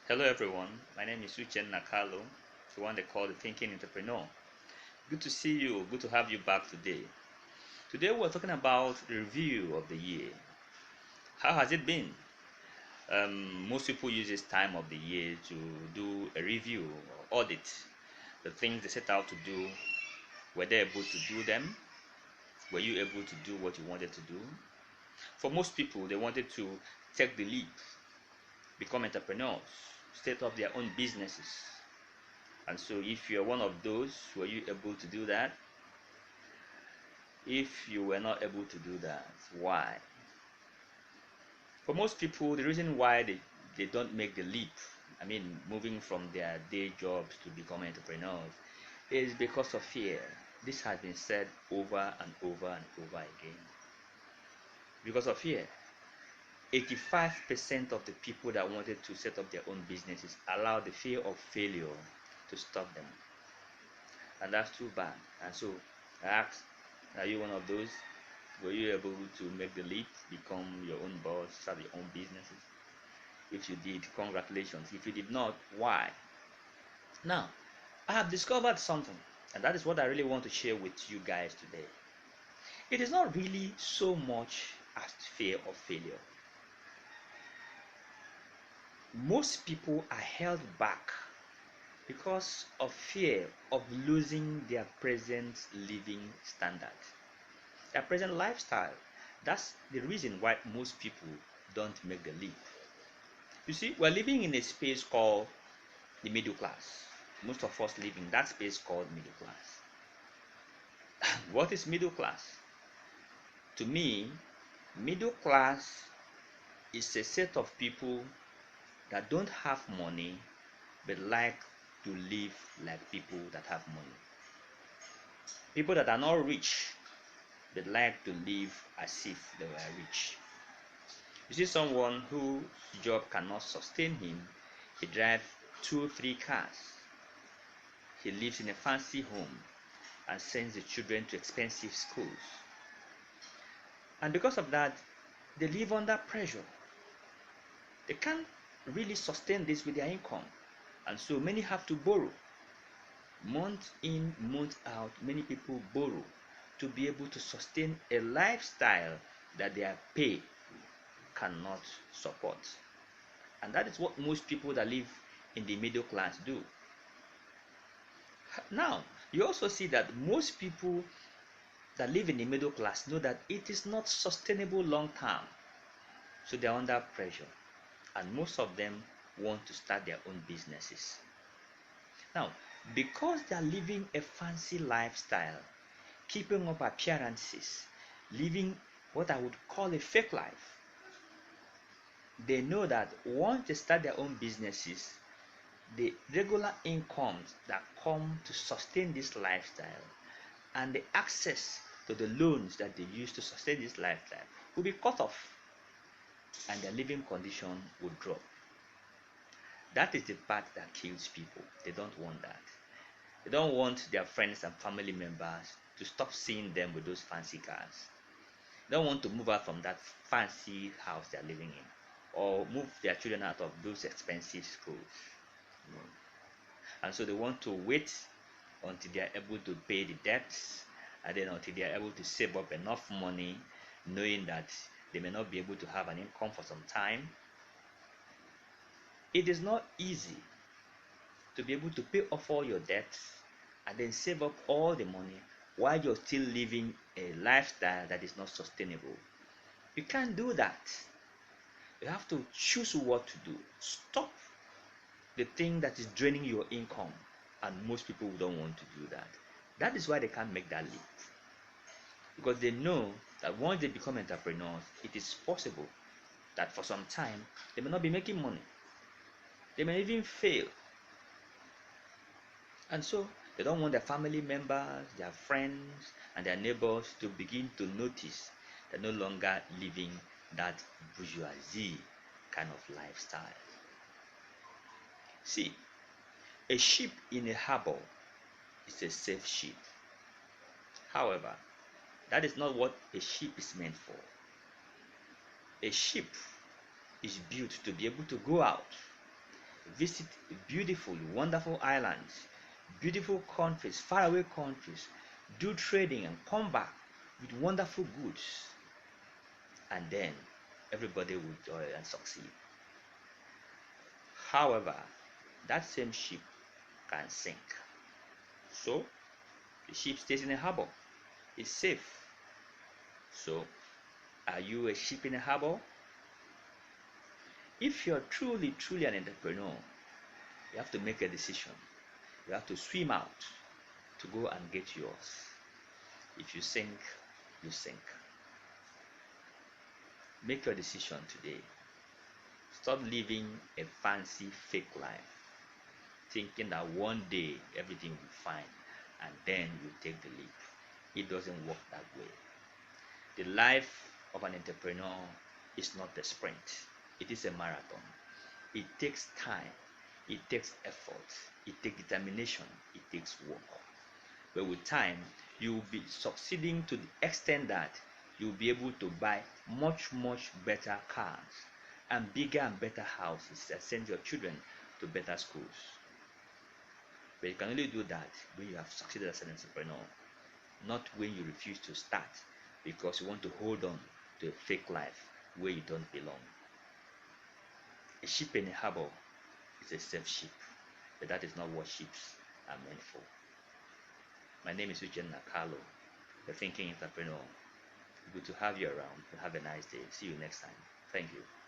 Hello everyone, my name is Uchen Nakalo, the one they call the Thinking Entrepreneur. Good to see you, good to have you back today. Today we're talking about the review of the year. How has it been? Most people use this time of the year to do a review or audit the things they set out to do. Were they able to do them? Were you able to do what you wanted to do? For most people, they wanted to take the leap, become entrepreneurs, set up their own businesses. And so if you're one of those, were you able to do that? If you were not able to do that, why? For most people, the reason why they don't make the leap, moving from their day jobs to become entrepreneurs, is because of fear. This has been said over and over and over again. Because of fear. 85% of the people that wanted to set up their own businesses allowed the fear of failure to stop them. And that's too bad. And so I ask, are you one of those? Were you able to make the leap, become your own boss, start your own businesses? If you did, congratulations. If you did not, why? Now, I have discovered something, and that is what I really want to share with you guys today. It is not really so much as fear of failure. Most people are held back because of fear of losing their present living standard, their present lifestyle. That's the reason why most people don't make the leap. You see, we're living in a space called the middle class. Most of us live in that space called middle class. What is middle class? To me, middle class is a set of people that don't have money but like to live like people that have money. People that are not rich but like to live as if they were rich. You see someone whose job cannot sustain him, he drives 2 or 3 cars. He lives in a fancy home and sends the children to expensive schools. And because of that, they live under pressure. They can't really sustain this with their income. And so many have to borrow. Month in, month out, many people borrow to be able to sustain a lifestyle that their pay cannot support. And that is what most people that live in the middle class do. Now, you also see that most people that live in the middle class know that it is not sustainable long term. So they are under pressure. And most of them want to start their own businesses. Now, because they are living a fancy lifestyle, keeping up appearances, living what I would call a fake life, they know that once they start their own businesses, the regular incomes that come to sustain this lifestyle and the access to the loans that they use to sustain this lifestyle will be cut off and their living condition will drop. That is the part that kills people. They don't want that. They don't want their friends and family members to stop seeing them with those fancy cars. They don't want to move out from that fancy house they're living in or move their children out of those expensive schools. And so they want to wait until they are able to pay the debts and then until they are able to save up enough money, knowing that they may not be able to have an income for some time. It is not easy to be able to pay off all your debts and then save up all the money while you're still living a lifestyle that is not sustainable. You can't do that. You have to choose what to do. Stop the thing that is draining your income, and most people don't want to do that. That is why they can't make that leap, because they know that once they become entrepreneurs, it is possible that for some time they may not be making money. They may even fail. And so they don't want their family members, their friends, and their neighbors to begin to notice they're no longer living that bourgeoisie kind of lifestyle. See, a ship in a harbor is a safe ship. However, that is not what a ship is meant for. A ship is built to be able to go out, visit beautiful, wonderful islands, beautiful countries, faraway countries, do trading and come back with wonderful goods, and then everybody will enjoy and succeed. However, that same ship can sink. So the ship stays in a harbor. It's safe. So are you a ship in a harbor? If you're truly an entrepreneur, you have to make a decision. You have to swim out to go and get yours. If you sink, you sink. Make your decision today. Stop living a fancy fake life, thinking that one day everything will be fine and then you take the leap. It doesn't work that way. The life of an entrepreneur is not a sprint, it is a marathon. It takes time, it takes effort, it takes determination, it takes work. But with time, you will be succeeding to the extent that you'll be able to buy much better cars and bigger and better houses that send your children to better schools. But you can only do that when you have succeeded as an entrepreneur, not when you refuse to start because you want to hold on to a fake life where you don't belong. A ship in a harbor is a safe ship, but that is not what ships are meant for. My name is Uchen Nakalo, the Thinking Entrepreneur. Good to have you around. Have a nice day. See you next time. Thank you.